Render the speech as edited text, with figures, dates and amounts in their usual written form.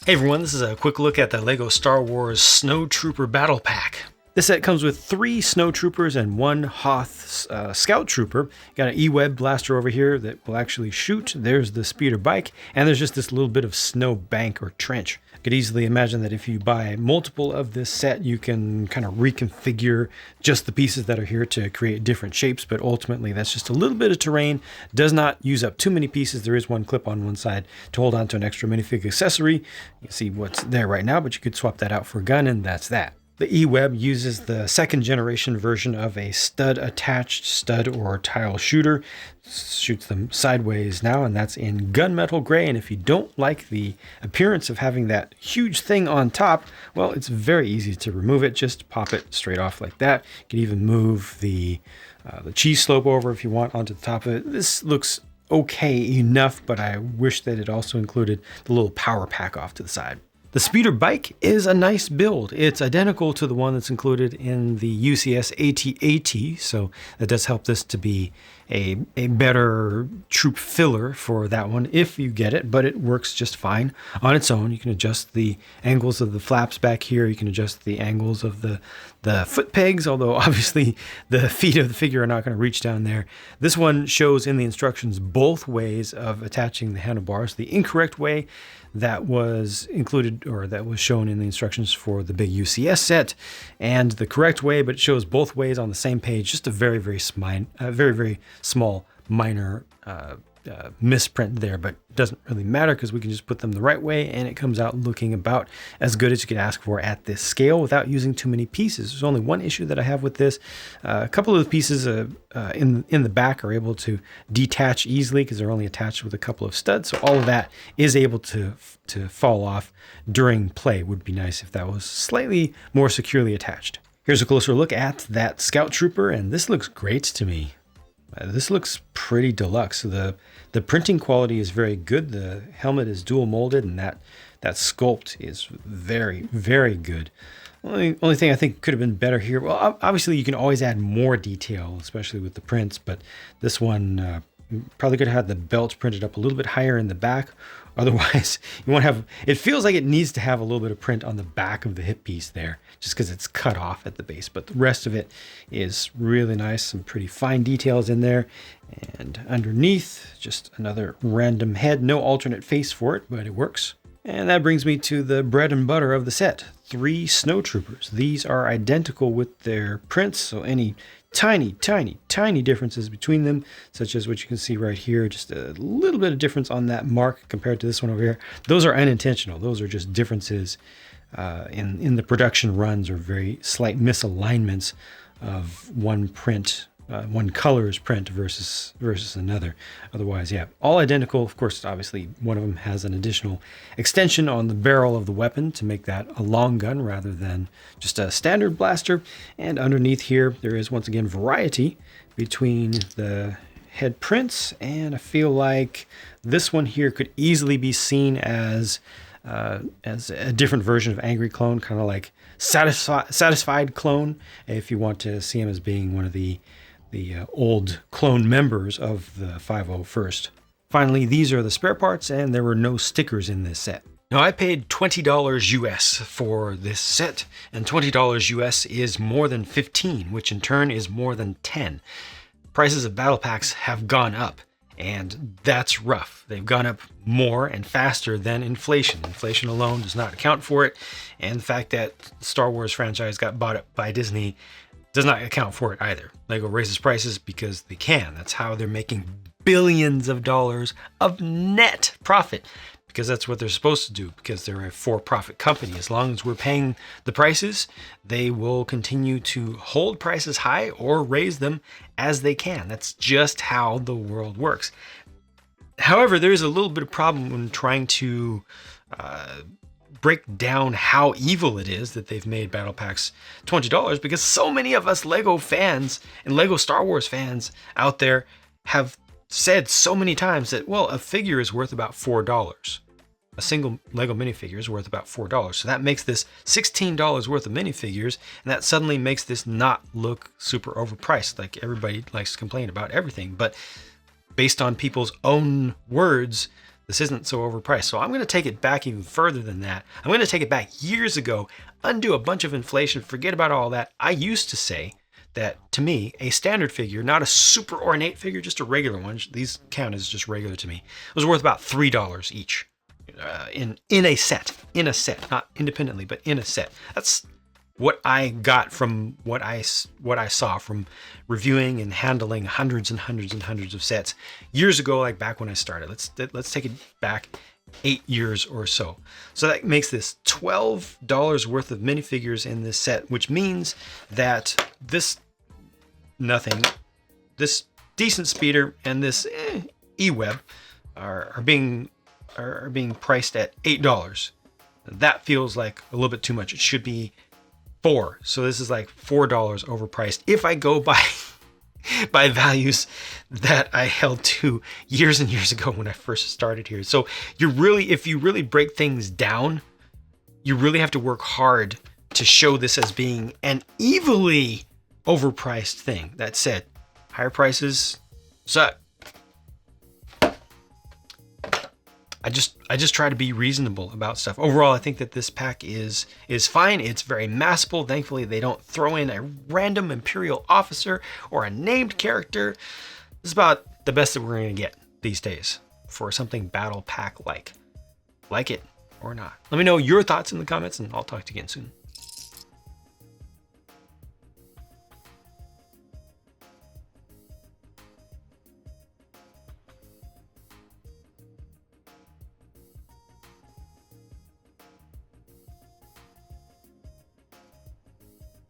Hey everyone, this is a quick look at the LEGO Star Wars Snowtrooper Battle Pack. This set comes with 3 Snowtroopers and 1 Hoth Scout Trooper. Got an E-Web blaster over here that will actually shoot. There's the speeder bike, and there's just this little bit of snow bank or trench. I could easily imagine that if you buy multiple of this set, you can kind of reconfigure just the pieces that are here to create different shapes, but ultimately that's just a little bit of terrain. Does not use up too many pieces. There is one clip on one side to hold on to an extra minifig accessory. You can see what's there right now, but you could swap that out for a gun, and that's that. The E-Web uses the 2nd generation version of a stud-attached stud or tile shooter. Shoots them sideways now, and that's in gunmetal gray. And if you don't like the appearance of having that huge thing on top, well, it's very easy to remove it. Just pop it straight off like that. You can even move the cheese slope over if you want onto the top of it. This looks okay enough, but I wish that it also included the little power pack off to the side. The speeder bike is a nice build. It's identical to the one that's included in the UCS AT-AT, so that does help this to be a better troop filler for that one if you get it, but it works just fine on its own. You can adjust the angles of the flaps back here. You can adjust the angles of the foot pegs, although obviously the feet of the figure are not going to reach down there. This one shows in the instructions both ways of attaching the handlebars. The incorrect way that was included, or that was shown in the instructions for the big UCS set, and the correct way, but it shows both ways on the same page. Just a very, very small minor misprint there, but it doesn't really matter because we can just put them the right way, and it comes out looking about as good as you could ask for at this scale without using too many pieces. There's only one issue that I have with this. A couple of the pieces in the back are able to detach easily because they're only attached with a couple of studs, so all of that is able to fall off during play. Would be nice if that was slightly more securely attached. Here's a closer look at that Scout Trooper, and this looks great to me. This looks pretty deluxe. The printing quality is very good. The helmet is dual molded, and that sculpt is very, very good. Only thing I think could have been better here, well, obviously you can always add more detail, especially with the prints, but this one probably could have had the belt printed up a little bit higher in the back. Otherwise, you won't have, it feels like it needs to have a little bit of print on the back of the hip piece there, just because it's cut off at the base. But the rest of it is really nice, some pretty fine details in there. And underneath, just another random head, no alternate face for it, but it works. And that brings me to the bread and butter of the set, 3 Snowtroopers. These are identical with their prints, so any tiny differences between them, such as what you can see right here, just a little bit of difference on that mark compared to this one over here. Those are unintentional. Those are just differences in the production runs, or very slight misalignments of one print, one color's print versus another. Otherwise, yeah, all identical. Of course, obviously one of them has an additional extension on the barrel of the weapon to make that a long gun rather than just a standard blaster. And underneath here, there is once again variety between the head prints, and I feel like this one here could easily be seen as a different version of Angry Clone, kind of like Satisfied Clone, if you want to see him as being one of the old clone members of the 501st. Finally, these are the spare parts, and there were no stickers in this set. Now, I paid $20 US for this set, and $20 US is more than 15, which in turn is more than 10. Prices of battle packs have gone up, and that's rough. They've gone up more and faster than inflation. Inflation alone does not account for it, and the fact that the Star Wars franchise got bought up by Disney does not account for it either. LEGO raises prices because they can. That's how they're making billions of dollars of net profit, because that's what they're supposed to do, because they're a for-profit company. As long as we're paying the prices, they will continue to hold prices high or raise them as they can. That's just how the world works. However, there's a little bit of problem when trying to break down how evil it is that they've made battle packs $20, because so many of us LEGO fans and LEGO Star Wars fans out there have said so many times that, well, a figure is worth about $4. A single LEGO minifigure is worth about $4. So that makes this $16 worth of minifigures, and that suddenly makes this not look super overpriced. Like, everybody likes to complain about everything, but based on people's own words, This isn't so overpriced. So I'm going to take it back even further than that. I'm going to take it back years ago, undo a bunch of inflation, forget about all that. I used to say that, to me, a standard figure, not a super ornate figure, just a regular one, these count as just regular to me, was worth about $3 each in a set, not independently, but in a set. That's what I got from what I saw from reviewing and handling hundreds and hundreds and hundreds of sets years ago, like back when I started. Let's take it back 8 years or so. So that makes this $12 worth of minifigures in this set, which means that this decent speeder and this E-Web are being priced at $8. That feels like a little bit too much. It should be $4. So this is like $4 overpriced if I go by by values that I held to years and years ago when I first started here. So if you really break things down, you really have to work hard to show this as being an evilly overpriced thing. That said, higher prices suck. I just try to be reasonable about stuff. Overall, I think that this pack is fine. It's very massable. Thankfully, they don't throw in a random Imperial officer or a named character. This is about the best that we're going to get these days for something battle pack like it or not. Let me know your thoughts in the comments, and I'll talk to you again soon.